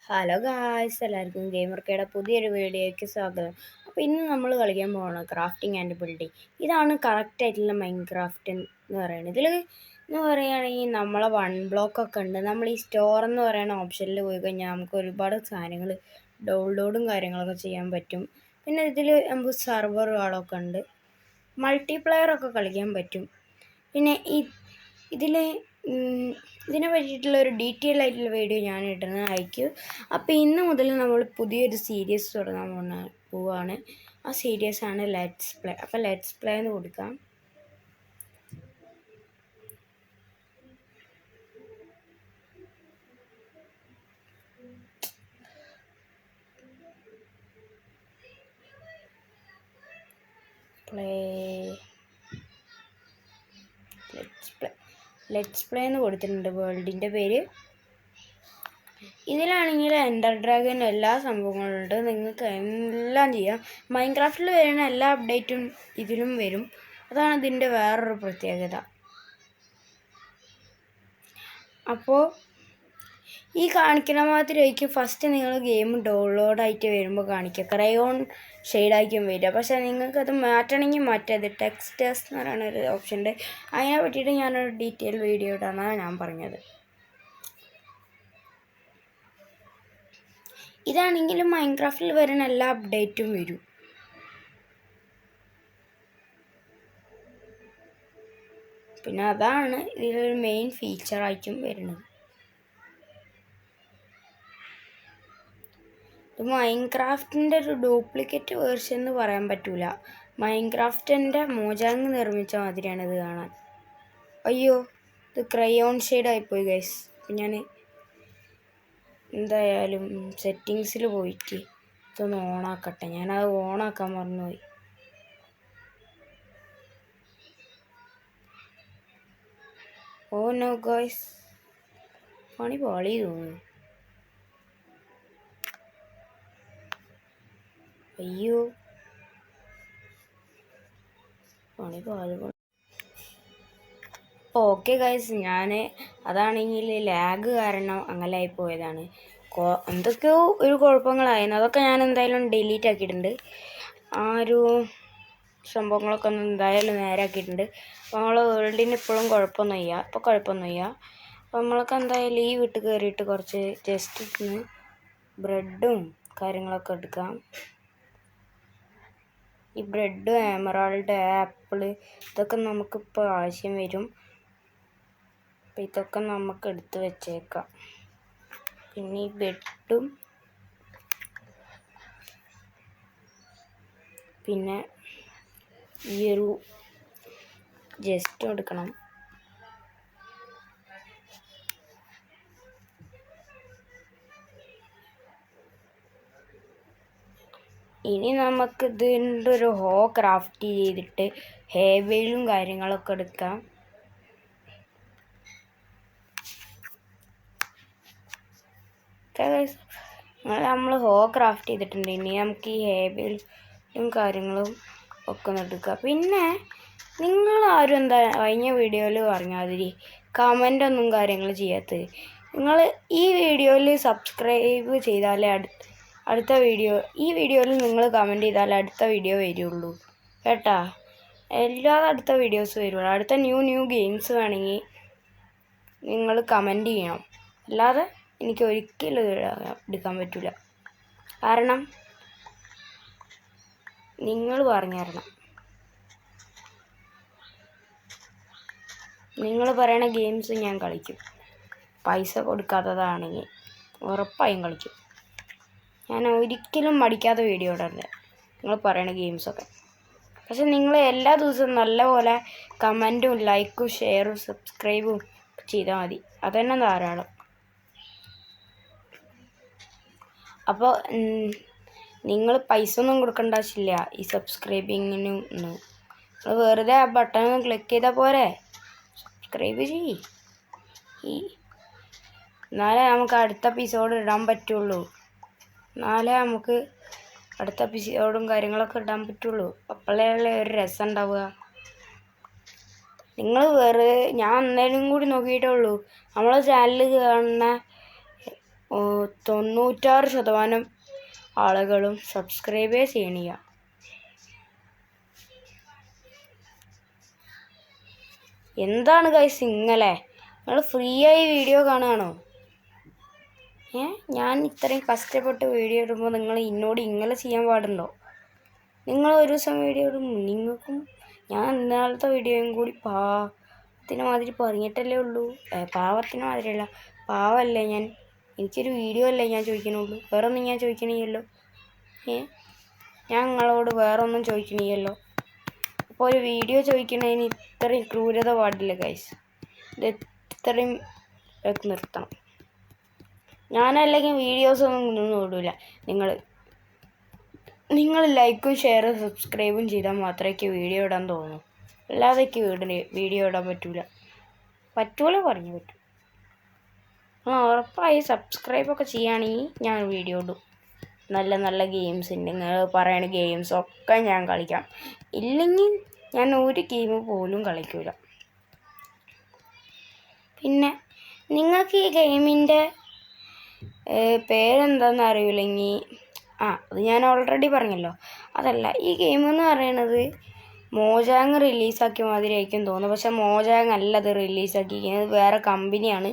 Hello guys, എല്ലാവർക്കും ഗെയിമർക്കയുടെ പുതിയൊരു വീഡിയോയ്ക്ക് സ്വാഗതം. അപ്പോൾ ഇന്ന് നമ്മൾ കളിക്കാൻ പോകുന്നത് ക്രാഫ്റ്റിംഗ് ആൻഡ് ബിൽഡിംഗ്. ഇതാണ് കറക്റ്റായിട്ടുള്ള മൈൻക്രാഫ്റ്റ് എന്ന് പറയുന്നത്. ഇതിൽ എന്ന് പറയുകയാണെങ്കിൽ നമ്മളെ ബ്ലോക്കൊക്കെ ഉണ്ട്. നമ്മൾ ഈ സ്റ്റോർ എന്ന് പറയുന്ന ഓപ്ഷനിൽ പോയി കഴിഞ്ഞാൽ നമുക്ക് ഒരുപാട് സാധനങ്ങൾ ഡൗൺലോഡും കാര്യങ്ങളൊക്കെ ചെയ്യാൻ പറ്റും. പിന്നെ ഇതിൽ നമുക്ക് സെർവറുകളൊക്കെ ഉണ്ട്, മൾട്ടിപ്ലെയറൊക്കെ കളിക്കാൻ പറ്റും. പിന്നെ ഇതിനെ പറ്റിയിട്ടുള്ള ഒരു ഡീറ്റെയിൽ ആയിട്ടുള്ള വീഡിയോ ഞാൻ അയക്കും. അപ്പോൾ ഇന്ന് മുതൽ നമ്മൾ പുതിയൊരു സീരീസ് തുടങ്ങാൻ പോവാണ്. ആ സീരീസാണ് ലെറ്റ്സ് പ്ലേ. അപ്പോൾ ലെറ്റ്സ് പ്ലേ എന്ന് കൊടുക്കാം. ലെറ്റ്സ് പ്ലേ എന്ന് കൊടുത്തിട്ടുണ്ട്. വേൾഡിൻ്റെ പേര്. ഇതിലാണെങ്കിൽ എൻഡർ ഡ്രാഗൺ എല്ലാ സംഭവങ്ങളുണ്ട്. നിങ്ങൾക്ക് എല്ലാം ചെയ്യാം. മൈൻക്രാഫ്റ്റിൽ വരുന്ന എല്ലാ അപ്ഡേറ്റും ഇതിലും വരും. അതാണ് ഇതിൻ്റെ വേറൊരു പ്രത്യേകത. അപ്പോൾ ഈ കാണിക്കുന്ന മാതിരിയായിരിക്കും ഫസ്റ്റ് നിങ്ങൾ ഗെയിം ഡൗൺലോഡായിട്ട് വരുമ്പോൾ കാണിക്കുക. ക്രയോൺ ഷെയ്ഡായിരിക്കും വരിക. പക്ഷേ നിങ്ങൾക്കത് മാറ്റണമെങ്കിൽ മാറ്റാത്. ടെക്സ്റ്റേഴ്സ് എന്ന് പറയുന്ന ഒരു ഓപ്ഷൻ ഉണ്ട്. അതിനെ പറ്റിയിട്ട് ഞാനൊരു ഡീറ്റെയിൽ വീഡിയോ ഇടാനാണ് ഞാൻ പറഞ്ഞത്. ഇതാണെങ്കിലും മൈൻക്രാഫ്റ്റിൽ വരുന്ന എല്ലാ അപ്ഡേറ്റും വരും. പിന്നെ അതാണ് ഇതിലൊരു മെയിൻ ഫീച്ചറായിട്ടും വരുന്നത്. ഇത് മൈൻക്രാഫ്റ്റിൻ്റെ ഒരു ഡ്യൂപ്ലിക്കേറ്റ് വേർഷൻ എന്ന് പറയാൻ പറ്റൂല. മൈൻക്രാഫ്റ്റിൻ്റെ മോജാങ് നിർമ്മിച്ച മാതിരിയാണ് ഇത് കാണാൻ. അയ്യോ, ഇത് ക്രയോൺ ഷെയ്ഡായിപ്പോയി ഗൈസ്. അപ്പം ഞാൻ എന്തായാലും സെറ്റിങ്സിൽ പോയിട്ട് ഇതൊന്ന് ഓണാക്കട്ടെ. ഞാനത് ഓണാക്കാൻ മറന്നുപോയി. ഓ നോ ഗൈസ്, പണി പാളി തോന്നുന്നു. അയ്യോ, പണി പാല്. ഓക്കെ ഗൈസ്, അതാണെങ്കിൽ ലാഗ് കാരണം അങ്ങനെ ആയിപ്പോയതാണ്. എന്തൊക്കെയോ ഒരു കുഴപ്പങ്ങളായിരുന്നു. അതൊക്കെ ഞാൻ എന്തായാലും ഡിലീറ്റ് ആക്കിയിട്ടുണ്ട്. ആ ഒരു സംഭവങ്ങളൊക്കെ ഒന്ന് എന്തായാലും നേരാക്കിയിട്ടുണ്ട്. അപ്പോൾ നമ്മളെ വേൾഡിന് ഇപ്പോഴും കുഴപ്പമൊന്നുമില്ല. അപ്പോൾ നമ്മളൊക്കെ എന്തായാലും ഈ വീട്ടിൽ കയറിയിട്ട് കുറച്ച് ജസ്റ്റ് ബ്രെഡും കാര്യങ്ങളൊക്കെ എടുക്കാം. ഈ ബ്രെഡ്, എമറാൾഡ്, ആപ്പിള് ഇതൊക്കെ നമുക്കിപ്പോൾ ആവശ്യം വരും. അപ്പം ഇതൊക്കെ നമുക്ക് എടുത്ത് വെച്ചേക്കാം. പിന്നെ ഈ ബെഡും പിന്നെ ഈ ഒരു ജസ്റ്റും എടുക്കണം. ഇനി നമുക്ക് ഇതിൻ്റെ ഒരു ക്രാഫ്റ്റ് ചെയ്തിട്ട് ഹേബിളും കാര്യങ്ങളൊക്കെ എടുക്കാം. നമ്മൾ ക്രാഫ്റ്റ് ചെയ്തിട്ടുണ്ട്. ഇനി നമുക്ക് ഈ ഹേബിളും കാര്യങ്ങളും ഒക്കെ ഒന്ന് എടുക്കാം. പിന്നെ നിങ്ങളാരും എന്താ കഴിഞ്ഞ വീഡിയോയിൽ പറഞ്ഞാതിരി കമൻ്റൊന്നും കാര്യങ്ങൾ ചെയ്യാത്തത്. നിങ്ങൾ ഈ വീഡിയോയിൽ സബ്സ്ക്രൈബ് ചെയ്താലേ അടുത്ത ഈ വീഡിയോയിൽ നിങ്ങൾ കമൻറ്റ് ചെയ്താലേ അടുത്ത വീഡിയോ വരുള്ളൂ കേട്ടാ. എല്ലാതെ അടുത്ത വീഡിയോസ് വരുള്ളൂ. അടുത്ത ന്യൂ ഗെയിംസ് വേണമെങ്കിൽ നിങ്ങൾ കമൻറ്റ് ചെയ്യണം. അല്ലാതെ എനിക്ക് ഒരിക്കലും എടുക്കാൻ പറ്റില്ല. കാരണം നിങ്ങൾ പറഞ്ഞു തരണം. നിങ്ങൾ പറയണ ഗെയിംസ് ഞാൻ കളിക്കും. പൈസ കൊടുക്കാത്തതാണെങ്കിൽ ഉറപ്പായും കളിക്കും. ഞാൻ ഒരിക്കലും മടിക്കാത്ത വീഡിയോ ഇടണ്ട നിങ്ങൾ പറയണ ഗെയിംസൊക്കെ. പക്ഷെ നിങ്ങൾ എല്ലാ ദിവസവും നല്ലപോലെ കമൻറ്റും ലൈക്കും ഷെയറും സബ്സ്ക്രൈബും ചെയ്താൽ മതി. അതുതന്നെ ധാരാളം. അപ്പോൾ നിങ്ങൾ പൈസ ഒന്നും കൊടുക്കേണ്ട ആവശ്യമില്ല ഈ സബ്സ്ക്രൈബിങ്ങിനും ഒന്നും. നിങ്ങൾ വെറുതെ ആ ബട്ടൺ ഒന്ന് ക്ലിക്ക് ചെയ്താൽ പോരെ. സബ്സ്ക്രൈബ് ചെയ്യ്. എന്നാലേ നമുക്ക് അടുത്ത എപ്പിസോഡ് ഇടാൻ പറ്റുള്ളൂ. എന്നാലേ നമുക്ക് അടുത്ത എപ്പിസോഡും കാര്യങ്ങളൊക്കെ ഇടാൻ പറ്റുള്ളൂ. അപ്പോഴേ ഒരു രസം ഉണ്ടാവുക. നിങ്ങൾ ഞാൻ അന്നേരം കൂടി നോക്കിയിട്ടേ ഉള്ളൂ. നമ്മളെ ചാനലിൽ കാണുന്ന 96% ആളുകളും സബ്സ്ക്രൈബേ ചെയ്യണില്ല. എന്താണ് ഗൈസ് ഇങ്ങനെ? നിങ്ങൾ ഫ്രീ ആയി വീഡിയോ കാണുകയാണോ? ഞാൻ ഇത്രയും കഷ്ടപ്പെട്ട് വീഡിയോ ഇടുമ്പോൾ നിങ്ങൾ എന്നോട് ഇങ്ങനെ ചെയ്യാൻ പാടുണ്ടോ? നിങ്ങൾ ഒരു ദിവസം വീഡിയോ ഇടും, നിങ്ങൾക്കും ഞാൻ ഇന്നലത്തെ വീഡിയോയും കൂടി പാവത്തിന് മാതിരി പറഞ്ഞിട്ടല്ലേ ഉള്ളൂ. പാവത്തിന് മാതിരിയല്ല, പാവമല്ലേ ഞാൻ. എനിക്കൊരു വീഡിയോ അല്ലേ ഞാൻ ചോദിക്കണുള്ളൂ, വേറെ ഒന്നും ഞാൻ ചോദിക്കണില്ലല്ലോ. ഞാൻ നിങ്ങളോട് വേറെ ഒന്നും ചോദിക്കണില്ലല്ലോ. അപ്പോൾ ഒരു വീഡിയോ ചോദിക്കണതിന് ഇത്രയും ക്രൂരത പാടില്ല ഗൈസ്. ഇത് ഇത്രയും നിർത്തണം. ഞാനല്ലെങ്കിൽ വീഡിയോസൊന്നും ഓടില്ല. നിങ്ങൾ ലൈക്കും ഷെയറും സബ്സ്ക്രൈബും ചെയ്താൽ മാത്രമേ വീഡിയോ ഇടാൻ തോന്നൂ. അല്ലാതെ വീഡിയോ ഇടാൻ പറ്റൂല പറഞ്ഞു പറ്റും. ഉറപ്പായി സബ്സ്ക്രൈബൊക്കെ ചെയ്യുകയാണെങ്കിൽ ഞാൻ വീഡിയോ ഇടും. നല്ല നല്ല ഗെയിംസ് ഉണ്ട്, നിങ്ങൾ പറയണ ഗെയിംസൊക്കെ ഞാൻ കളിക്കാം. ഇല്ലെങ്കിൽ ഞാൻ ഒരു ഗെയിം പോലും കളിക്കൂല. പിന്നെ നിങ്ങൾക്ക് ഈ ഗെയിമിൻ്റെ പേരെന്താണെന്ന് അറിയില്ലെങ്കിൽ അത് ഞാൻ ഓൾറെഡി പറഞ്ഞല്ലോ. അതല്ല, ഈ ഗെയിം എന്ന് പറയുന്നത് മോജാങ് റിലീസാക്കിയ മാതിരി ആയിരിക്കും തോന്നുന്നു. പക്ഷെ മോജാങ് അല്ല അത് റിലീസാക്കിയിരിക്കുന്നത്, വേറെ കമ്പനിയാണ്.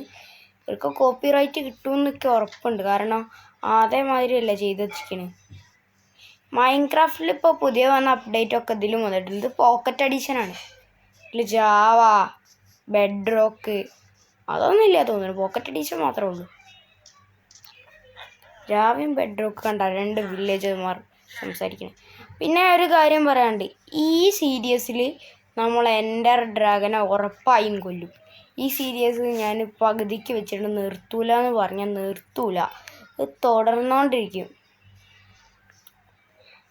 ഇവർക്ക് കോപ്പിറൈറ്റ് കിട്ടുമെന്നൊക്കെ ഉറപ്പുണ്ട്, കാരണം അതേമാതിരിയല്ല ചെയ്ത് വെച്ചിരിക്കുന്നത്. മൈൻക്രാഫ്റ്റിൽ ഇപ്പോൾ പുതിയ വന്ന അപ്ഡേറ്റ് ഒക്കെ ഇതിലും വന്നിട്ടുണ്ട്. ഇത് പോക്കറ്റ് എഡിഷനാണ്. ഇതിൽ ജാവ, ബെഡ് റോക്ക് അതൊന്നുമില്ല തോന്നുന്നു, പോക്കറ്റ് എഡിഷൻ മാത്രമേ ഉള്ളൂ. ജാവയും ബെഡ് റോക്ക് കണ്ട 2 വില്ലേജർമാർ സംസാരിക്കണം. പിന്നെ ഒരു കാര്യം പറയാനുണ്ട്, ഈ സീരീസിൽ നമ്മൾ എൻഡർ ഡ്രാഗനെ ഉറപ്പായും കൊല്ലും. ഈ സീരീസ് ഞാൻ പകുതിക്ക് വെച്ചിട്ട് നിർത്തൂല എന്ന് പറഞ്ഞാൽ നിർത്തൂല, ഇത് തുടർന്നുകൊണ്ടിരിക്കും.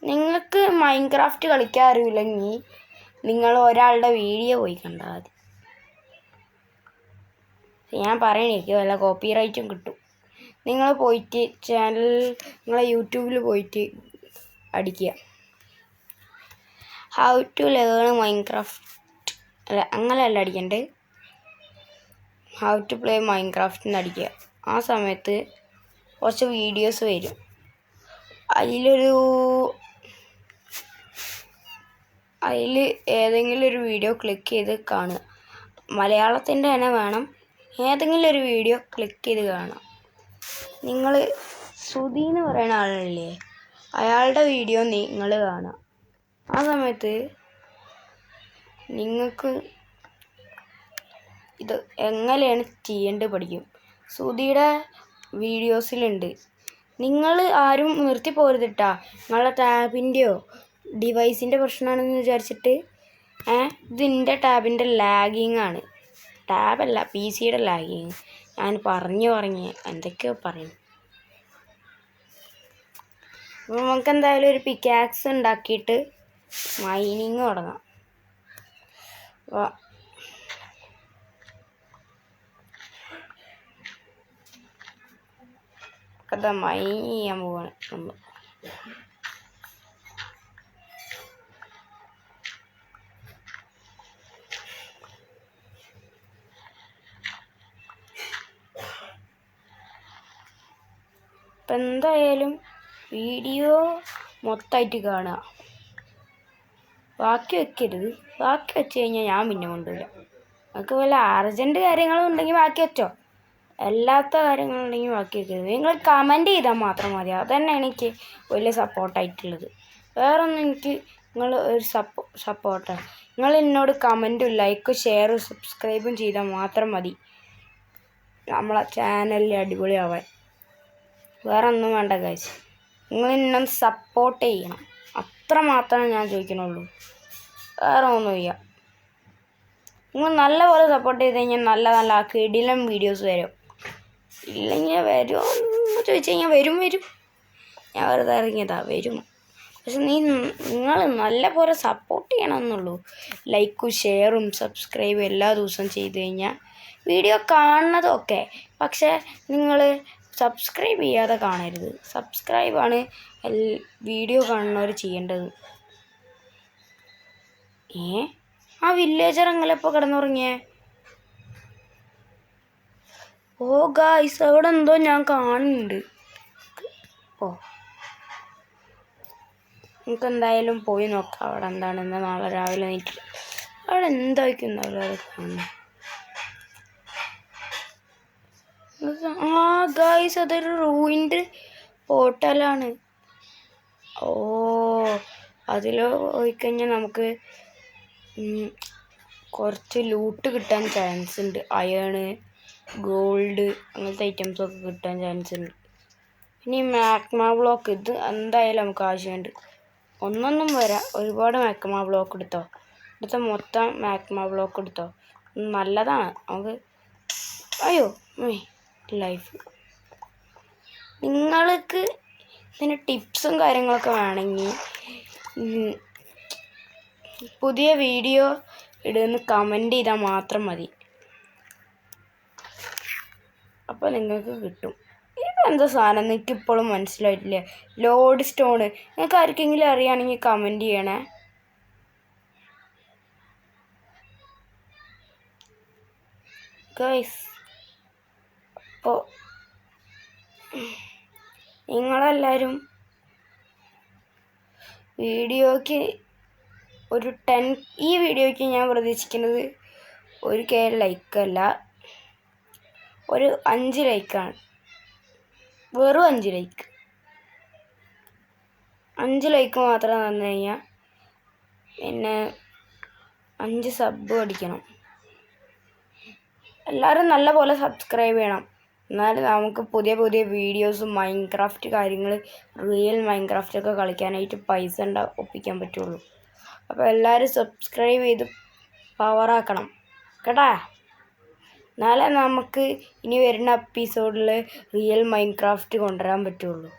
നിങ്ങൾക്ക് മൈൻക്രാഫ്റ്റ് കളിക്കാൻ അറിയില്ലെങ്കിൽ നിങ്ങൾ ഒരാളുടെ വീഡിയോ പോയി കണ്ടാൽ മതി. ഞാൻ പറയണേക്ക് വല്ല കോപ്പിറൈറ്റും കിട്ടും. നിങ്ങൾ പോയിട്ട് നിങ്ങളെ യൂട്യൂബിൽ പോയിട്ട് അടിക്കുക ഹൗ ടു ലേൺ മൈൻക്രാഫ്റ്റ്, അല്ല അങ്ങനെയല്ല അടിക്കണ്ടേ, ഹൗ ടു പ്ലേ മൈൻക്രാഫ്റ്റ് എന്ന് അടിക്കുക. ആ സമയത്ത് കുറച്ച് വീഡിയോസ് വരും. അതിൽ ഏതെങ്കിലും ഒരു വീഡിയോ ക്ലിക്ക് ചെയ്ത് കാണുക. മലയാളത്തിൻ്റെ തന്നെ വേണം. ഏതെങ്കിലും ഒരു വീഡിയോ ക്ലിക്ക് ചെയ്ത് കാണാം. നിങ്ങൾ സുധി എന്ന് പറയുന്ന ആളില്ലേ, അയാളുടെ വീഡിയോ നിങ്ങൾ കാണാം. ആ സമയത്ത് നിങ്ങൾക്ക് ഇത് എങ്ങനെയാണ് ചെയ്യേണ്ടത് പഠിക്കും. സുധിയുടെ വീഡിയോസിലുണ്ട്. നിങ്ങൾ ആരും നിർത്തി പോരുതിട്ടാ. നിങ്ങളുടെ ടാബിൻ്റെയോ ഡിവൈസിൻ്റെ പ്രശ്നമാണെന്ന് വിചാരിച്ചിട്ട് ഇതിൻ്റെ ടാബിൻ്റെ ലാഗിങ് ആണ്, ടാബല്ല PC യുടെ ലാഗിങ്. ഞാൻ പറഞ്ഞ് എന്തൊക്കെയോ പറയുന്നു. അപ്പോൾ നമുക്ക് എന്തായാലും ഒരു പിക്കാക്സ് ഉണ്ടാക്കിയിട്ട് മൈനിങ് തുടങ്ങാം. അപ്പോൾ കഥ മൈൻ ചെയ്യാൻ പോവാണ് നമ്മൾ. അപ്പം എന്തായാലും വീഡിയോ മൊത്തമായിട്ട് കാണുക, ബാക്കി വെക്കരുത്. ബാക്കി വെച്ച് കഴിഞ്ഞാൽ ഞാൻ പിന്നെ കൊണ്ടുവരില്ല. നിങ്ങൾക്ക് വല്ല അർജൻറ്റ് കാര്യങ്ങളും ഉണ്ടെങ്കിൽ ബാക്കി വെച്ചോ, അല്ലാത്ത കാര്യങ്ങളുണ്ടെങ്കിൽ ബാക്കി വെക്കരുത്. നിങ്ങൾ കമൻറ്റ് ചെയ്താൽ മാത്രം മതി, അതന്നെ എനിക്ക് വലിയ സപ്പോർട്ടായിട്ടുള്ളത്. വേറൊന്നും എനിക്ക് നിങ്ങൾ ഒരു സപ്പോർട്ടാണ്. നിങ്ങൾ എന്നോട് കമൻറ്റും ലൈക്കും ഷെയറും സബ്സ്ക്രൈബും ചെയ്താൽ മാത്രം മതി നമ്മളെ ചാനലിൽ അടിപൊളിയാവാൻ. വേറെ ഒന്നും വേണ്ട ഗൈസ്, നിങ്ങൾ എന്നെ സപ്പോർട്ട് ചെയ്യണം, അത്ര മാത്രമേ ഞാൻ ചോദിക്കണുള്ളൂ. വേറെ ഒന്നുമില്ല. നിങ്ങൾ നല്ലപോലെ സപ്പോർട്ട് ചെയ്ത് കഴിഞ്ഞാൽ നല്ല നല്ല കിടിലം വീഡിയോസ് വരും. ഇല്ലെങ്കിൽ വരുമോ എന്ന് ചോദിച്ചു കഴിഞ്ഞാൽ വരും. ഞാൻ വെറുതെ ഇറങ്ങിയതാ, വരും. പക്ഷെ നിങ്ങൾ നല്ല പോലെ സപ്പോർട്ട് ചെയ്യണമെന്നുള്ളൂ. ലൈക്കും ഷെയറും സബ്സ്ക്രൈബും എല്ലാ ദിവസവും ചെയ്ത് കഴിഞ്ഞാൽ വീഡിയോ കാണുന്നതൊക്കെ, പക്ഷേ നിങ്ങൾ സബ്സ്ക്രൈബ് ചെയ്യാതെ കാണരുത്. സബ്സ്ക്രൈബാണ് വീഡിയോ കാണുന്നവർ ചെയ്യേണ്ടത്. ആ വില്ലേജർ എങ്ങനെ ഇപ്പോൾ കിടന്നുറങ്ങിയേ? ഓ ഗായ്സ്, അവിടെ എന്തോ ഞാൻ കാണുന്നുണ്ട്. ഓ, നമുക്ക് എന്തായാലും പോയി നോക്കാം അവിടെ എന്താണെന്ന്. നാളെ രാവിലെ നീറ്റ് അവിടെ എന്തായിരിക്കും അത് കാണുന്നത്. ആ ഗായ്സ്, അതൊരു റൂയിൻഡ് ഹോട്ടലാണ്. ഓ, അതിൽ പോയിക്കഴിഞ്ഞാൽ നമുക്ക് കുറച്ച് ലൂട്ട് കിട്ടാൻ ചാൻസ് ഉണ്ട്. അയേണ്, ഗോൾഡ് അങ്ങനത്തെ ഐറ്റംസൊക്കെ കിട്ടാൻ ചാൻസ് ഉണ്ട്. ഇനി മാഗ്മ ബ്ലോക്ക്, ഇത് എന്തായാലും നമുക്ക് ആവശ്യമുണ്ട്. ഒന്നൊന്നും വരാം, ഒരുപാട് മാഗ്മ ബ്ലോക്ക് എടുത്തോ. എടുത്ത മൊത്തം മാഗ്മ ബ്ലോക്ക് എടുത്തോ, നല്ലതാണ് നമുക്ക്. അയ്യോ ലൈഫ്. നിങ്ങൾക്ക് ഇതിന് ടിപ്സും കാര്യങ്ങളൊക്കെ വേണമെങ്കിൽ പുതിയ വീഡിയോ ഇടുന്ന് കമൻറ്റ് ചെയ്താൽ മാത്രം മതി. അപ്പോൾ നിങ്ങൾക്ക് കിട്ടും. ഇതെന്താ സാധനം എനിക്കിപ്പോഴും മനസ്സിലായിട്ടില്ല. Load stone. നിങ്ങൾക്ക് ആർക്കെങ്കിലും അറിയുകയാണെങ്കിൽ കമൻറ്റ് ചെയ്യണേ. ഗൈസ്, അപ്പോൾ നിങ്ങളെല്ലാവരും വീഡിയോയ്ക്ക് ഒരു 10, ഈ വീഡിയോയ്ക്ക് ഞാൻ പ്രതീക്ഷിക്കുന്നത് 1K ലൈക്കല്ല, ഒരു 5 ലൈക്കാണ്. വെറും 5 ലൈക്ക്. 5 ലൈക്ക് മാത്രം തന്നു കഴിഞ്ഞാൽ പിന്നെ 5 സബ് അടിക്കണം. എല്ലാവരും നല്ല പോലെ സബ്സ്ക്രൈബ് ചെയ്യണം. എന്നാലും നമുക്ക് പുതിയ പുതിയ വീഡിയോസും മൈൻക്രാഫ്റ്റ് കാര്യങ്ങൾ, റിയൽ മൈൻക്രാഫ്റ്റൊക്കെ കളിക്കാനായിട്ട് പൈസ ഒപ്പിക്കാൻ പറ്റുള്ളൂ. അപ്പോൾ എല്ലാവരും സബ്സ്ക്രൈബ് ചെയ്ത് പവറാക്കണം കേട്ടാ. എന്നാലേ നമുക്ക് ഇനി വരുന്ന എപ്പിസോഡിൽ റിയൽ മൈൻക്രാഫ്റ്റ് കൊണ്ടുവരാൻ പറ്റുള്ളൂ.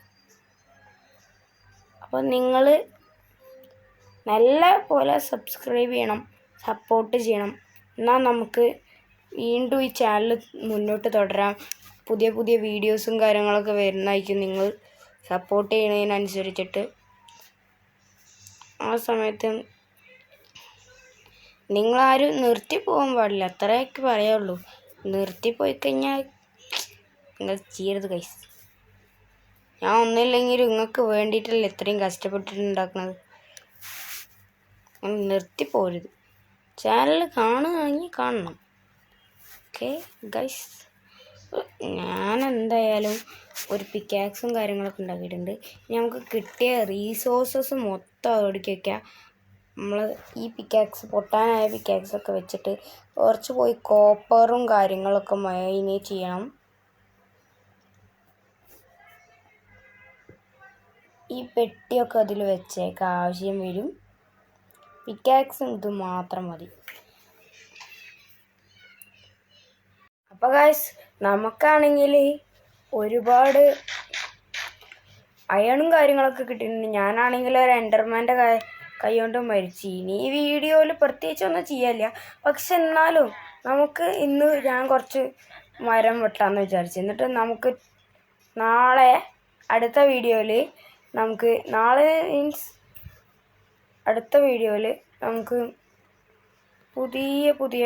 അപ്പോൾ നിങ്ങൾ നല്ല പോലെ സബ്സ്ക്രൈബ് ചെയ്യണം, സപ്പോർട്ട് ചെയ്യണം. എന്നാൽ നമുക്ക് വീണ്ടും ഈ ചാനൽ മുന്നോട്ട് തുടരാം. പുതിയ പുതിയ വീഡിയോസും കാര്യങ്ങളൊക്കെ വരുന്നതായിരിക്കും നിങ്ങൾ സപ്പോർട്ട് ചെയ്യുന്നതിനനുസരിച്ചിട്ട്. ആ സമയത്ത് നിങ്ങളാരും നിർത്തിപ്പോകാൻ പാടില്ല, അത്രയൊക്കെ പറയുള്ളൂ. നിർത്തിപ്പോയി കഴിഞ്ഞാൽ നിങ്ങൾ ചെയ്യരുത് ഗൈസ്. ഞാൻ ഒന്നുമില്ലെങ്കിലും നിങ്ങൾക്ക് വേണ്ടിയിട്ടല്ലേ ഇത്രയും കഷ്ടപ്പെട്ടിട്ടുണ്ടാക്കുന്നത്. നിർത്തിപ്പോരുത്. ചാനൽ കാണുകയാണെങ്കിൽ കാണണം. ഓക്കെ ഗൈസ്, ഞാൻ എന്തായാലും ഒരു പിക്കാക്സും കാര്യങ്ങളൊക്കെ ഉണ്ടാക്കിയിട്ടുണ്ട്. ഇനി നമുക്ക് കിട്ടിയ റീസോഴ്സസ് മൊത്തം ഒടുക്കി വയ്ക്കാം. നമ്മൾ ഈ പിക്കാക്സ്, പൊട്ടാനായ പിക്കാക്സൊക്കെ വെച്ചിട്ട് കുറച്ച് പോയി കോപ്പറും കാര്യങ്ങളൊക്കെ മൈനേറ്റ് ചെയ്യണം. ഈ പെട്ടിയൊക്കെ അതിൽ വെച്ചേക്കാം, ആവശ്യം വരും. പിക്കാക്സും ഇത് മാത്രം മതി. അപ്പോൾ ഗൈസ്, നമുക്കാണെങ്കിൽ ഒരുപാട് അയണും കാര്യങ്ങളൊക്കെ കിട്ടിയിട്ടുണ്ട്. ഞാനാണെങ്കിൽ ഒരു എൻഡർമാൻ്റെ കൈ കൊണ്ട് മരിച്ചു. ഇനി ഈ വീഡിയോയിൽ പ്രത്യേകിച്ചൊന്നും ചെയ്യാനില്ല. പക്ഷെ എന്നാലും നമുക്ക് ഇന്ന് ഞാൻ കുറച്ച് മരം വെട്ടാമെന്ന് വിചാരിച്ചു. എന്നിട്ട് നമുക്ക് നാളെ അടുത്ത വീഡിയോയിൽ നമുക്ക് അടുത്ത വീഡിയോയിൽ നമുക്ക് പുതിയ പുതിയ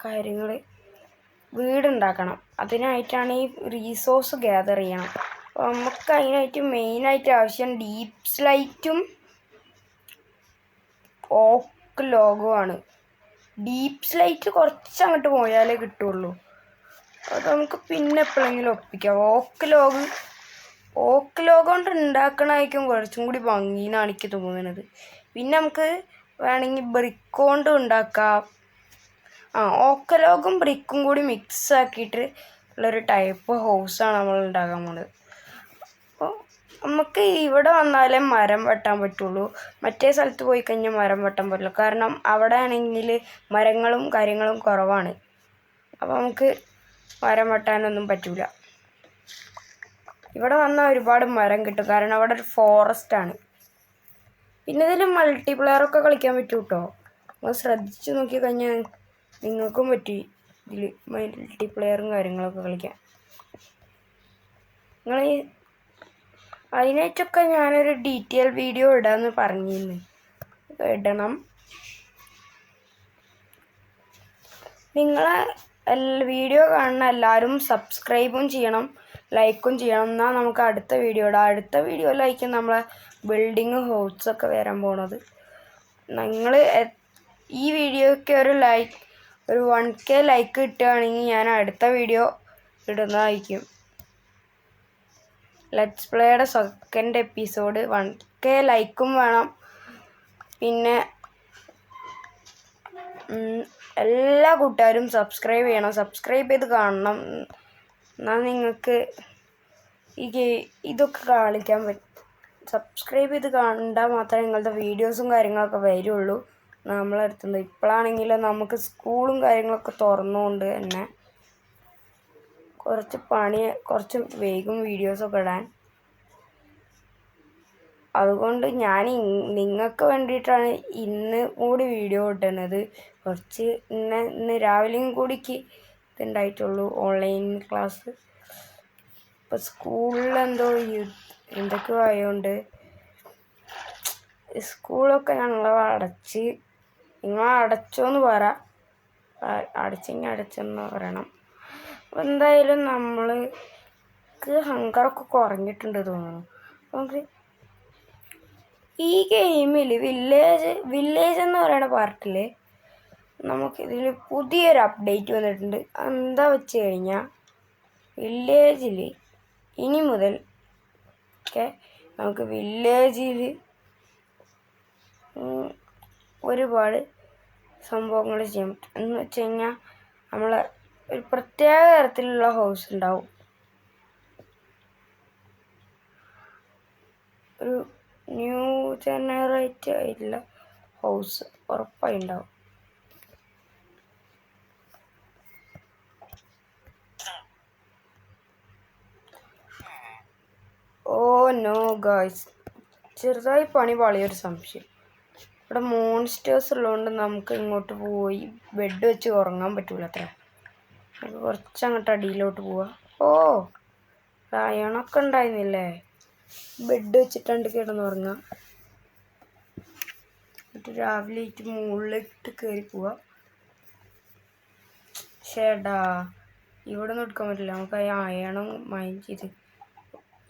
കാര്യങ്ങൾ വീടുണ്ടാക്കണം. അതിനായിട്ടാണ് ഈ റീസോഴ്സ് ഗ്യാദർ ചെയ്യണം. അപ്പോൾ നമുക്ക് അതിനായിട്ട് മെയിനായിട്ട് ആവശ്യം ഡീപ്പ് സ്ലൈറ്റും ഓക്ക് ലോഗുമാണ്. ഡീപ്പ് സ്ലൈറ്റ് കുറച്ച് അങ്ങോട്ട് പോയാലേ കിട്ടുള്ളൂ. അത് നമുക്ക് പിന്നെ എപ്പോഴെങ്കിലും ഒപ്പിക്കാം. ഓക്ക് ലോഗ് കൊണ്ട് ഉണ്ടാക്കണമായിരിക്കും കുറച്ചും കൂടി ഭംഗിയെന്നാണ് എനിക്ക് തോന്നുന്നത്. പിന്നെ നമുക്ക് വേണമെങ്കിൽ ബ്രിക്ക് കൊണ്ട് ഉണ്ടാക്കാം. ഓക്ക് ലോഗും ബ്രിക്കും കൂടി മിക്സ് ആക്കിയിട്ട് ഉള്ളൊരു ടൈപ്പ് ഹൗസാണ് നമ്മൾ ഉണ്ടാക്കാൻ പോകുന്നത്. അപ്പോൾ നമുക്ക് ഇവിടെ വന്നാലേ മരം വെട്ടാൻ പറ്റുള്ളൂ. മറ്റേ സ്ഥലത്ത് പോയി കഴിഞ്ഞാൽ മരം വെട്ടാൻ പറ്റില്ല. കാരണം അവിടെ ആണെങ്കിൽ മരങ്ങളും കാര്യങ്ങളും കുറവാണ്. അപ്പോൾ നമുക്ക് മരം വെട്ടാനൊന്നും പറ്റില്ല. ഇവിടെ വന്നാൽ ഒരുപാട് മരം കിട്ടും, കാരണം അവിടെ ഒരു ഫോറസ്റ്റാണ്. പിന്നെ ഇതിൽ മൾട്ടിപ്ലെയറൊക്കെ കളിക്കാൻ പറ്റും കേട്ടോ. നമ്മൾ ശ്രദ്ധിച്ച് നോക്കി കഴിഞ്ഞാൽ നിങ്ങൾക്കും പറ്റി ഇതിൽ മൾട്ടിപ്ലെയറും കാര്യങ്ങളൊക്കെ കളിക്കാൻ. നിങ്ങൾ അതിനായിട്ടൊക്കെ ഞാനൊരു ഡീറ്റെയിൽ വീഡിയോ ഇടാമെന്ന് പറഞ്ഞിരുന്നു, ഇടണം. നിങ്ങളെ വീഡിയോ കാണുന്ന എല്ലാവരും സബ്സ്ക്രൈബും ചെയ്യണം, ലൈക്കും ചെയ്യണം. എന്നാൽ നമുക്ക് അടുത്ത വീഡിയോയിലായിരിക്കും നമ്മളെ ബിൽഡിങ് ഹൗസൊക്കെ വരാൻ പോണത്. നിങ്ങൾ ഈ വീഡിയോയ്ക്ക് ഒരു 1K ലൈക്ക് കിട്ടുകയാണെങ്കിൽ ഞാൻ അടുത്ത വീഡിയോ ഇടുന്നതായിരിക്കും. ലെറ്റ്സ് പ്ലേയുടെ സെക്കൻഡ് എപ്പിസോഡ് 1K ലൈക്കും വേണം. പിന്നെ എല്ലാ കൂട്ടുകാരും സബ്സ്ക്രൈബ് ചെയ്യണം, സബ്സ്ക്രൈബ് ചെയ്ത് കാണണം. എന്നാൽ നിങ്ങൾക്ക് ഇതൊക്കെ കാണിക്കാൻ പറ്റും. സബ്സ്ക്രൈബ് ചെയ്ത് കണ്ടാൽ മാത്രമേ നിങ്ങളുടെ വീഡിയോസും കാര്യങ്ങളൊക്കെ വരുള്ളൂ നമ്മളെടുത്തുന്നത്. ഇപ്പോഴാണെങ്കിൽ നമുക്ക് സ്കൂളും കാര്യങ്ങളൊക്കെ തുറന്നുകൊണ്ട് തന്നെ കുറച്ച് വേഗം വീഡിയോസൊക്കെ ഇടാൻ. അതുകൊണ്ട് ഞാൻ നിങ്ങൾക്ക് വേണ്ടിയിട്ടാണ് ഇന്ന് കൂടി വീഡിയോ ഇടുന്നത്. ഇന്ന് രാവിലെയും കൂടിക്ക് ഇതുണ്ടായിട്ടുള്ളൂ ഓൺലൈൻ ക്ലാസ്. ഇപ്പോൾ സ്കൂളിലെന്തോ എന്തൊക്കെയോ ആയതുകൊണ്ട് സ്കൂളൊക്കെ ഞങ്ങൾ അടച്ച്. നിങ്ങൾ അടച്ചോന്ന് പറ, അടച്ചെങ്കിൽ അടച്ചെന്ന് പറയണം. അപ്പോൾ എന്തായാലും നമ്മൾക്ക് ഹങ്കറൊക്കെ കുറഞ്ഞിട്ടുണ്ട് തോന്നുന്നു. നമുക്ക് ഈ ഗെയിമിൽ വില്ലേജ് എന്ന് പറയുന്ന പാർട്ടിൽ നമുക്കിതിൽ പുതിയൊരു അപ്ഡേറ്റ് വന്നിട്ടുണ്ട്. എന്താ വെച്ച് കഴിഞ്ഞാൽ വില്ലേജിൽ ഇനി മുതൽ നമുക്ക് വില്ലേജിൽ ഒരുപാട് സംഭവങ്ങൾ ചെയ്യാൻ പറ്റും. എന്ന് വെച്ച് കഴിഞ്ഞാൽ നമ്മളെ ഒരു പ്രത്യേക തരത്തിലുള്ള ഹൗസ് ഉണ്ടാവും. ഒരു ന്യൂ ജനറേറ്റ് ആയിട്ടുള്ള ഹൗസ് ഉറപ്പായി ഉണ്ടാവും. ഓ നോ ഗായ്സ്, ചെറുതായി പണി പാളിയൊരു സംശയം. ഇവിടെ മോൺസ്റ്റേഴ്സ് ഉള്ളതുകൊണ്ട് നമുക്ക് ഇങ്ങോട്ട് പോയി ബെഡ് വെച്ച് ഉറങ്ങാൻ പറ്റൂല. നമുക്ക് കുറച്ചങ്ങോട്ട് അടിയിലോട്ട് പോവാം. ഓ അയണൊക്കെ ഉണ്ടായിരുന്നില്ലേ, ബെഡ് വെച്ചിട്ടുണ്ട് കിടന്നുറങ്ങാം. എന്നിട്ട് രാവിലെ മുകളിലിട്ട് കയറി പോവാം. ഷേടാ ഇവിടെ നിന്ന് എടുക്കാൻ പറ്റില്ല. നമുക്ക് ഈ അയണം മൈൻഡ് ചെയ്ത്,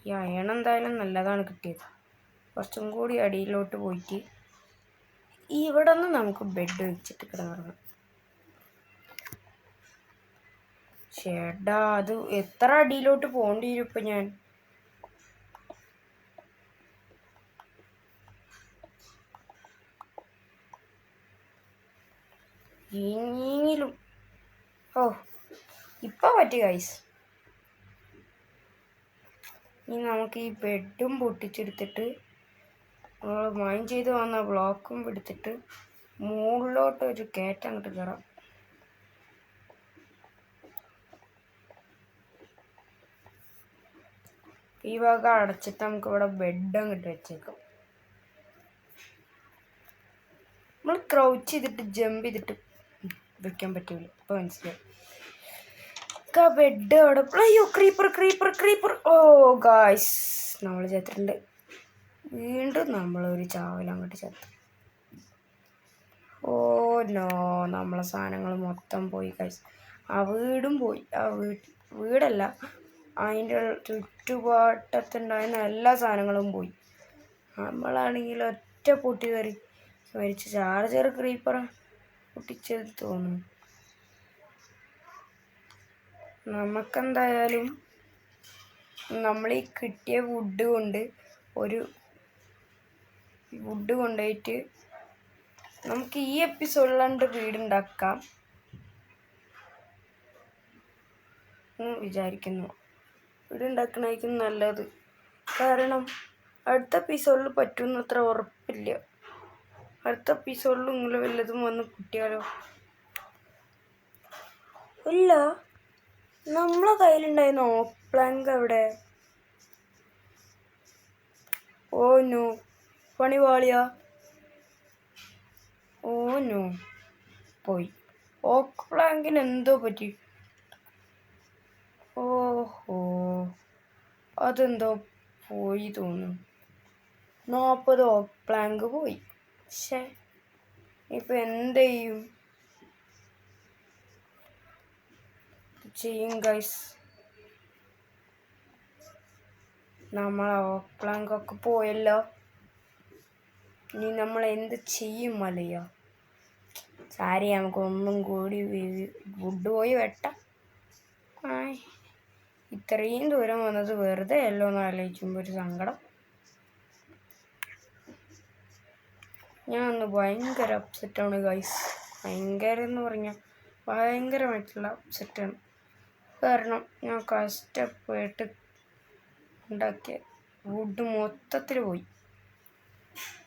ഈ അയണം എന്തായാലും നല്ലതാണ് കിട്ടിയത്. കുറച്ചും കൂടി അടിയിലോട്ട് പോയിട്ട് ഇവിടെ നിന്ന് നമുക്ക് ബെഡ് വെച്ചിട്ട് കിടന്നുറങ്ങാം. ചേട്ടാ അത് എത്ര അടിയിലോട്ട് പോകേണ്ടി വരും ഇപ്പം ഞാൻ? ഇനിയെങ്കിലും ഇപ്പം പറ്റി ഗൈസ്. ഇനി നമുക്ക് ഈ ബെഡും പൊട്ടിച്ചെടുത്തിട്ട് നമ്മൾ മൈൻഡ് ചെയ്ത് വന്ന ബ്ലോക്കും എടുത്തിട്ട് മുകളിലോട്ട് ഒരു കയറ്റം അങ്ങോട്ട് കയറാം. ഈ ഭാഗം അടച്ചിട്ട് നമുക്ക് ഇവിടെ ബെഡ് അങ്ങോട്ട് വെച്ചേക്കാം. നമ്മൾ ക്രൗച്ച് ചെയ്തിട്ട് ജമ്പ് ചെയ്തിട്ട് വെക്കാൻ പറ്റൂല. ഇപ്പം മനസ്സിലായി. ബെഡ് അവിടെ. അയ്യോ ക്രീപ്പർ. ഓ ഗായ്സ്, നമ്മൾ ചത്തിട്ടുണ്ട്. വീണ്ടും നമ്മളൊരു ചാവൽ അങ്ങോട്ട് ചത്തു. ഓ നോ, നമ്മളെ സാധനങ്ങൾ മൊത്തം പോയി ഗായ്സ്. ആ വീടും പോയി. ആ വീടല്ല, അതിൻ്റെ ചുറ്റുപാട്ടത്തുണ്ടായിരുന്ന എല്ലാ സാധനങ്ങളും പോയി. നമ്മളാണെങ്കിൽ ഒറ്റ പൊട്ടി കയറി മരിച്ച. ചാർജർ ക്രീപ്പർ പൊട്ടിച്ചത് തോന്നുന്നു. നമുക്കെന്തായാലും നമ്മൾ ഈ കിട്ടിയ വുഡ് കൊണ്ടുപോയിട്ട് നമുക്ക് ഈ എപ്പിസോഡിലാണ്ട് വീടുണ്ടാക്കാം എന്ന് വിചാരിക്കുന്നു. വീടുണ്ടാക്കണമായിരിക്കും നല്ലത്. കാരണം അടുത്ത എപ്പിസോഡിൽ പറ്റുമെന്നത്ര ഉറപ്പില്ല. അടുത്ത എപ്പിസോഡിൽ നിങ്ങൾ വല്ലതും വന്ന് കിട്ടിയാലോ? ഇല്ല, നമ്മളെ കയ്യിലുണ്ടായിരുന്ന ഓപ്ലാങ്ക് എവിടെ? Oh no, പണിവാളിയാ. ഓ നോ, പോയി. ഓക്ക് പ്ലാങ്കിന് എന്തോ പറ്റി. ഓഹോ, അതെന്തോ പോയി തോന്നുന്നു. 40 ഓക്ക് പ്ലാങ്ക് പോയി. പക്ഷേ ഇപ്പം എന്ത് ചെയ്യും? ചെയ്യും ഗൈസ്? നമ്മൾ ഓക്ലാങ്കൊക്കെ പോയല്ലോ. ഇനി നമ്മൾ എന്ത് ചെയ്യും മലയോ? സാരി, നമുക്ക് ഒന്നും കൂടി വുഡ് പോയി വെട്ടാം. ഇത്രയും ദൂരം വന്നത് വെറുതെ അല്ലോ എന്ന് ആലോചിക്കുമ്പോൾ ഒരു സങ്കടം. ഞാൻ ഒന്ന് ഭയങ്കര അപ്സെറ്റാണ് ഗൈസ്. ഭയങ്കര എന്ന് പറഞ്ഞാൽ ഭയങ്കരമായിട്ടുള്ള അപ്സെറ്റാണ്. കാരണം ഞാൻ കഷ്ടപ്പെട്ട് ഉണ്ടാക്കിയ വുഡ് മൊത്തത്തിൽ പോയി.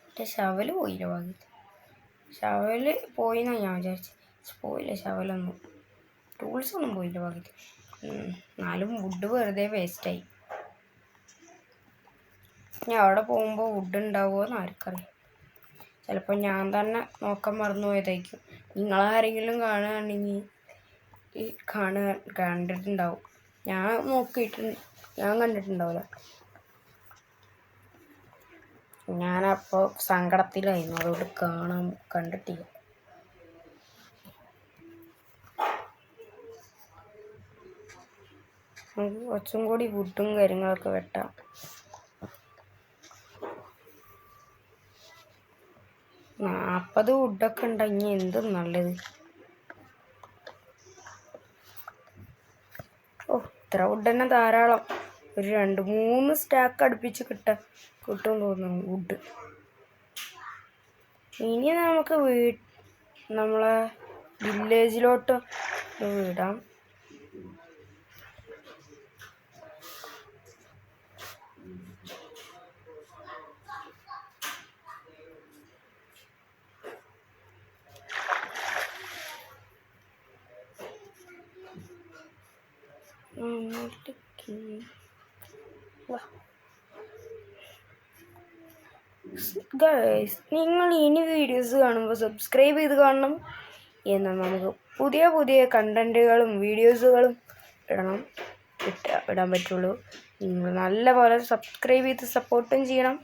എൻ്റെ ശവല് പോയില്ല ഭാഗ്യത്തിൽ. ശവല് പോയിന്നാണ് ഞാൻ വിചാരിച്ചത്. പോയില്ല ശവലൊന്നും. ടൂൾസൊന്നും പോയില്ല ഭാഗ്യത്തിൽ. എന്നാലും വുഡ് വെറുതെ വേസ്റ്റായി. ഞാൻ അവിടെ പോകുമ്പോൾ വുഡ് ഉണ്ടാവുമോ എന്ന് ആർക്കറിയാം. ചിലപ്പോൾ ഞാൻ തന്നെ നോക്കാൻ മറന്നു പോയതായിരിക്കും. നിങ്ങളാരെങ്കിലും കാണുകയാണെങ്കിൽ കണ്ടിട്ടുണ്ടാവും. ഞാൻ കണ്ടിട്ടുണ്ടാവില്ല. ഞാനപ്പോൾ സങ്കടത്തിലായിരുന്നു, അതുകൊണ്ട് കണ്ടിട്ടില്ല. നമുക്ക് കുറച്ചും കൂടി വുഡും കാര്യങ്ങളൊക്കെ വെട്ടാം. നാൽപ്പത് വുഡൊക്കെ ഉണ്ടെങ്കിൽ എന്തും നല്ലത്. ഇത്ര വുഡ് തന്നെ ധാരാളം. ഒരു 2-3 സ്റ്റാക്ക് അടുപ്പിച്ച് കിട്ടും തോന്നുന്നു വുഡ്. ഇനി നമുക്ക് നമ്മളെ വില്ലേജിലോട്ട് വിടാം. ഗൈസ്, നിങ്ങൾ ഇനി വീഡിയോസ് കാണുമ്പോൾ സബ്സ്ക്രൈബ് ചെയ്ത് കാണണം. എന്നാൽ നമുക്ക് പുതിയ പുതിയ കണ്ടൻറ്റുകളും വീഡിയോസുകളും ഇടാൻ പറ്റുള്ളൂ. നിങ്ങൾ നല്ലപോലെ സബ്സ്ക്രൈബ് ചെയ്ത് സപ്പോർട്ടും ചെയ്യണം.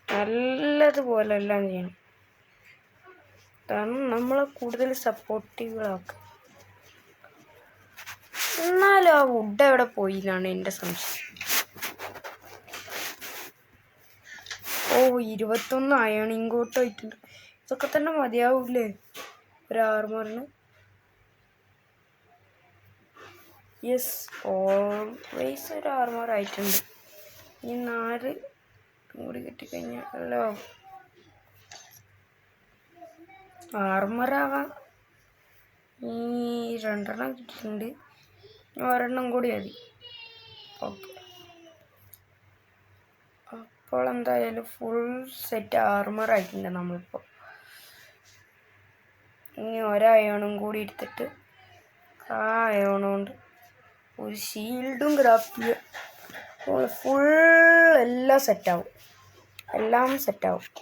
നല്ലതുപോലെ എല്ലാം ചെയ്യണം. കാരണം നമ്മളെ കൂടുതൽ സപ്പോർട്ടീവുകളാക്കുക. എന്നാലും ആ വുഡ് എവിടെ പോയി എന്നാണ് എൻ്റെ സംശയം. 21 അയൺ ഇങ്ങോട്ട് പോയിട്ടുണ്ട്. ഇതൊക്കെ തന്നെ മതിയാവൂലേ ഒരു ആർമറിന്? യെസ്, ഓൾവേസ് ഒരു ആർമർ ആയിട്ടുണ്ട്. ഈ 4 കൂടി കിട്ടിക്കഴിഞ്ഞാൽ അല്ലോ ആർമറാവാം. ഈ 2 കിട്ടിയിട്ടുണ്ട്. ഒരെണ്ണം കൂടി മതി. ഓക്കെ, അപ്പോൾ എന്തായാലും ഫുൾ സെറ്റ് ആർമർ ആയിട്ടുണ്ട് നമ്മളിപ്പോൾ. ഇനി ഒരയണും കൂടി എടുത്തിട്ട് ആ അയൺ കൊണ്ട് ഒരു ഷീൽഡും ക്രാഫ്റ്റ് ചെയ്യുക. ഫുൾ എല്ലാം സെറ്റാവും.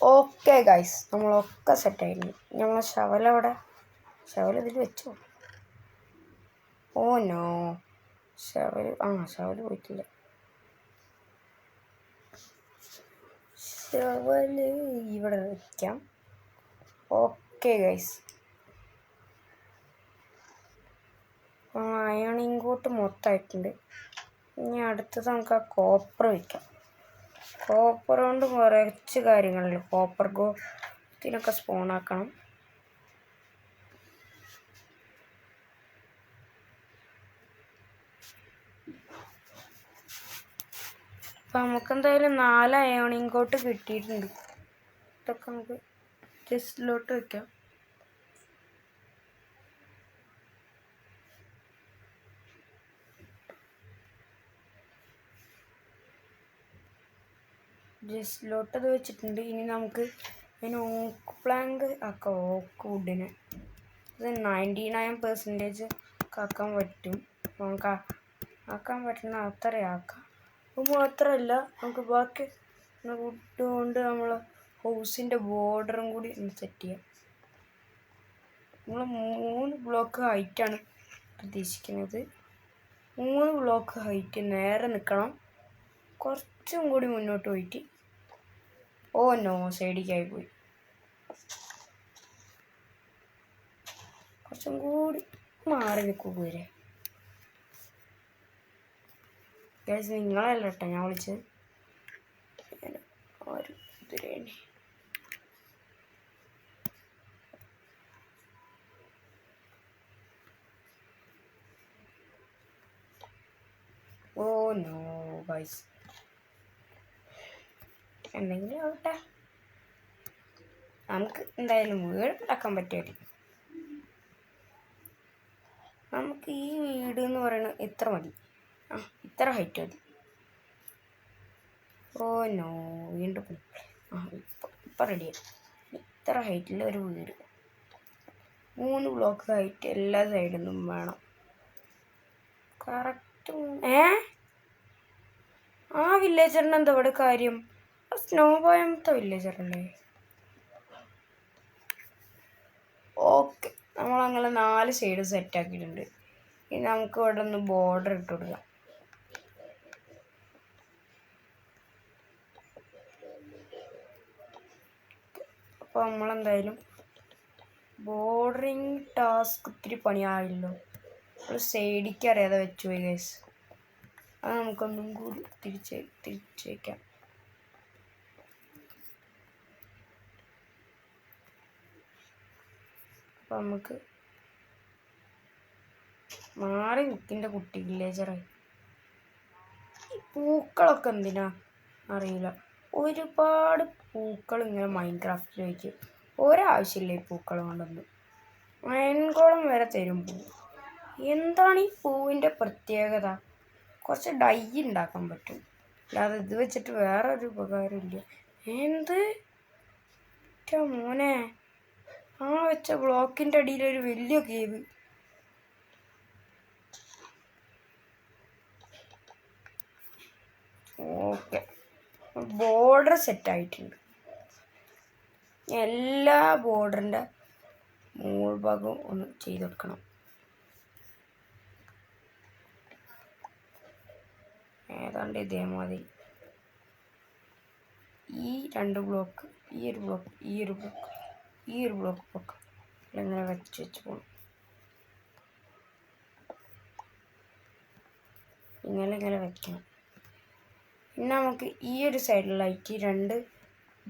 ഓക്കെ ഗൈസ്, നമ്മളൊക്കെ സെറ്റായിരുന്നു. നമ്മളെ ശവല ഇതിൽ വെച്ചോ? ഓ നോ, ശവല് പോയിട്ടില്ല. ശവല് ഇവിടെ വയ്ക്കാം. ഓക്കെ ഗൈസ്, അയൺ ഇങ്ങോട്ട് മൊത്തമായിട്ടുണ്ട്. ഇനി അടുത്തത് നമുക്ക് ആ കോപ്പർ വയ്ക്കാം. കോപ്പർ കൊണ്ട് കുറച്ച് കാര്യങ്ങളുണ്ട്. കോപ്പർ ഇതിനൊക്കെ സ്പോണാക്കണം. അപ്പം നമുക്കെന്തായാലും 4 അയൺ ഇങ്ങോട്ട് കിട്ടിയിട്ടുണ്ട്. ഇതൊക്കെ നമുക്ക് ചെസ്റ്റിലോട്ട് വയ്ക്കാം. ജസ്റ്റിലോട്ട് അത് വെച്ചിട്ടുണ്ട്. ഇനി നമുക്ക് അതിന് ഓക്ക് പ്ലാങ്ക് ആക്കാം. ഓക്ക് വുഡിന് ഇത് 99% ആക്കാൻ പറ്റും. നമുക്ക് ആക്കാൻ പറ്റുന്ന അത്രയും ആക്കാം. അത് മാത്രമല്ല, നമുക്ക് ബാക്കി വുഡ് കൊണ്ട് നമ്മൾ ഹൗസിൻ്റെ ബോർഡറും കൂടി ഒന്ന് സെറ്റ് ചെയ്യാം. നമ്മൾ 3 ബ്ലോക്ക് ഹൈറ്റാണ് പ്രതീക്ഷിക്കുന്നത്. 3 ബ്ലോക്ക് ഹൈറ്റ് നേരെ നിൽക്കണം. കുറച്ചും കൂടി മുന്നോട്ട് പോയിട്ട് ഓ നോ, സൈഡിലേക്കായി പോയി. കുറച്ചും കൂടി മാറി നിൽക്കൂ കുതിര. ഗൈസ് നിങ്ങളല്ല കേട്ടോ ഞാൻ വിളിച്ചത്, ഒരു കുതിരേനെ. ഓ നോ ഗൈസ്, എന്തെങ്കിലും ആവട്ടെ, നമുക്ക് എന്തായാലും വീട് ഉണ്ടാക്കാൻ പറ്റുമായിരിക്കും. നമുക്ക് ഈ വീട് എന്ന് പറയുന്നത് ഇത്ര മതി, ഇത്ര ഹൈറ്റ് മതി. ഓ നോ, വീണ്ടും ഇപ്പം റെഡിയായി. ഇത്ര ഹൈറ്റിൽ ഒരു വീട്, 3 ബ്ലോക്ക് ഹൈറ്റ് എല്ലാ സൈഡിൽ നിന്നും വേണം. കറക്റ്റ്. ആ വില്ലേജറിന് എന്താ ഇവിടെ കാര്യം? സ്നോ പോയത്തെ വില്ലേജറല്ലേ? ഓക്കെ, നമ്മളങ്ങനെ 4 സൈഡ് സെറ്റാക്കിയിട്ടുണ്ട്. ഇനി നമുക്ക് ഇവിടെ ഒന്ന് ബോർഡർ ഇട്ട് കൊടുക്കാം. അപ്പോൾ നമ്മളെന്തായാലും ബോർഡറിങ് ടാസ്ക് ഇത്തിരി പണിയായല്ലോ. ഒരു സൈഡിക്ക് അറിയാതെ വെച്ചു പോയി ഗൈസ്. അത് നമുക്കൊന്നും കൂടി തിരിച്ച് വയ്ക്കാം. അപ്പം നമുക്ക് മാറി നിൽക്കിൻ്റെ കുട്ടി വില്ലേജറായി. ഈ പൂക്കളൊക്കെ എന്തിനാ അറിയില്ല, ഒരുപാട് പൂക്കൾ ഇങ്ങനെ മൈൻക്രാഫ്റ്റിൽ വെച്ച് ഒരാവശ്യമില്ല. ഈ പൂക്കൾ കൊണ്ടൊന്നും മൈൻകോളം വരെ തരും പൂ. എന്താണ് ഈ പൂവിൻ്റെ പ്രത്യേകത? കുറച്ച് ഡൈ ഉണ്ടാക്കാൻ പറ്റും, അല്ലാതെ ഇത് വെച്ചിട്ട് വേറൊരു ഉപകാരമില്ല. എന്ത് മോനെ, ആ വെച്ച ബ്ലോക്കിൻ്റെ അടിയിലൊരു വലിയ കേവ്. ഓക്കെ, ബോർഡർ സെറ്റായിട്ടുണ്ട്. എല്ലാ ബോർഡറിൻ്റെ മുകൾഭാഗവും ഒന്ന് ചെയ്ത് കൊടുക്കണം. ഏതാണ്ട് ഇതേമാതിരി ഈ 2 ബ്ലോക്ക്, ഈ ഒരു ബ്ലോക്ക്, ഈ ഒരു ബ്ലോക്ക്, ഈ ഒരു ബ്ലോക്ക് ഒക്കെ ഇങ്ങനെ വെച്ച് പോകണം. ഇങ്ങനെ വെക്കണം. പിന്നെ നമുക്ക് ഈ ഒരു സൈഡിലായിട്ട് 2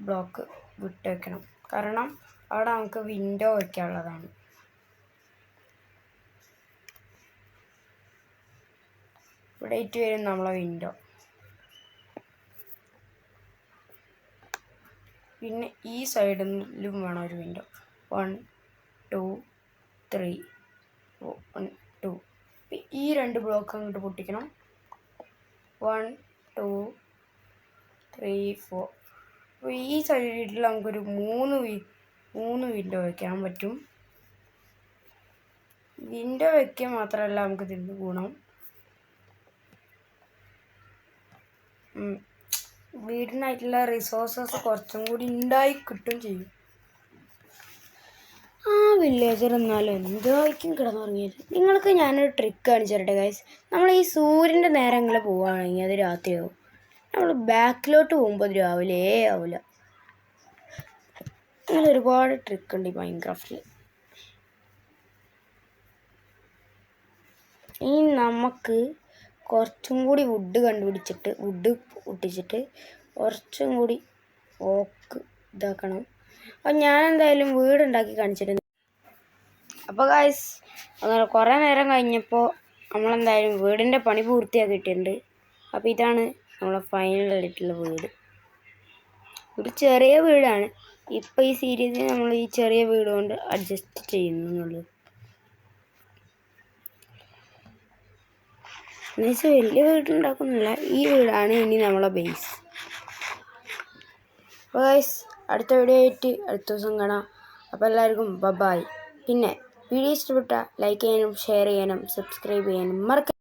ബ്ലോക്ക് വിട്ട് വെക്കണം, കാരണം അവിടെ നമുക്ക് വിൻഡോ വയ്ക്കാനുള്ളതാണ്. ഇവിടെ ആയിട്ട് വരും നമ്മളെ വിൻഡോ. പിന്നെ ഈ സൈഡിലും വേണം ഒരു വിൻഡോ. 1 2 3 1 2. ഈ 2 ബ്ലോക്ക് അങ്ങോട്ട് പൊട്ടിക്കണം. 1 2 3 4. അപ്പോൾ ഈ സൈഡിൽ നമുക്കൊരു 3 വിൻഡോ വയ്ക്കാൻ പറ്റും. വിൻഡോ വയ്ക്കുക മാത്രമല്ല നമുക്ക് ഇതിന് ഗുണം, വീടിനായിട്ടുള്ള റിസോഴ്സസ് കുറച്ചും കൂടി ഉണ്ടായി കിട്ടും ചെയ്യും. ആ വില്ലേജർ എന്നാലും എന്തായിരിക്കും കിടന്നുറങ്ങിയത്. നിങ്ങൾക്ക് ഞാനൊരു ട്രിക്ക് കാണിച്ചു തരട്ടെ ഗൈസ്. നമ്മൾ ഈ സൂര്യൻ്റെ നേരങ്ങളിൽ പോവുകയാണെങ്കിൽ അത് രാത്രിയാവും, നമ്മൾ ബാക്കിലോട്ട് പോകുമ്പോൾ അത് രാവിലെ ആവില്ല. അങ്ങനെ ഒരുപാട് ട്രിക്ക് ഉണ്ട് ഈ മൈൻക്രാഫ്റ്റിൽ. ഇനി നമുക്ക് കുറച്ചും കൂടി വുഡ് കണ്ടുപിടിച്ചിട്ട് വുഡ് പൊട്ടിച്ചിട്ട് കുറച്ചും കൂടി ഓക്ക് ഇതാക്കണം. അപ്പം ഞാൻ എന്തായാലും വീടുണ്ടാക്കി കാണിച്ചിട്ടുണ്ട്. അപ്പോൾ ഗൈസ് അങ്ങനെ കുറേ നേരം കഴിഞ്ഞപ്പോൾ നമ്മളെന്തായാലും വീടിൻ്റെ പണി പൂർത്തിയാക്കിയിട്ടുണ്ട്. അപ്പോൾ ഇതാണ് നമ്മളെ ഫൈനലായിട്ടുള്ള വീട്. ഒരു ചെറിയ വീടാണ്. ഇപ്പോൾ ഈ സീരീസിൽ നമ്മൾ ഈ ചെറിയ വീട് കൊണ്ട് അഡ്ജസ്റ്റ് ചെയ്യുന്നുള്ളൂ. എന്നുവെച്ചാൽ വലിയ വീടുണ്ടാക്കുന്നില്ല, ഈ വീടാണ് ഇനി നമ്മളെ ബേസ്. അപ്പോൾ ഗൈസ് അടുത്ത വീഡിയോ ആയിട്ട് അടുത്ത ദിവസം കാണാം. അപ്പോൾ എല്ലാവർക്കും ബൈ. പിന്നെ വീഡിയോ ഇഷ്ടപ്പെട്ട ലൈക്ക് ചെയ്യാനും ഷെയർ ചെയ്യാനും സബ്സ്ക്രൈബ് ചെയ്യാനും മറക്കരുത്.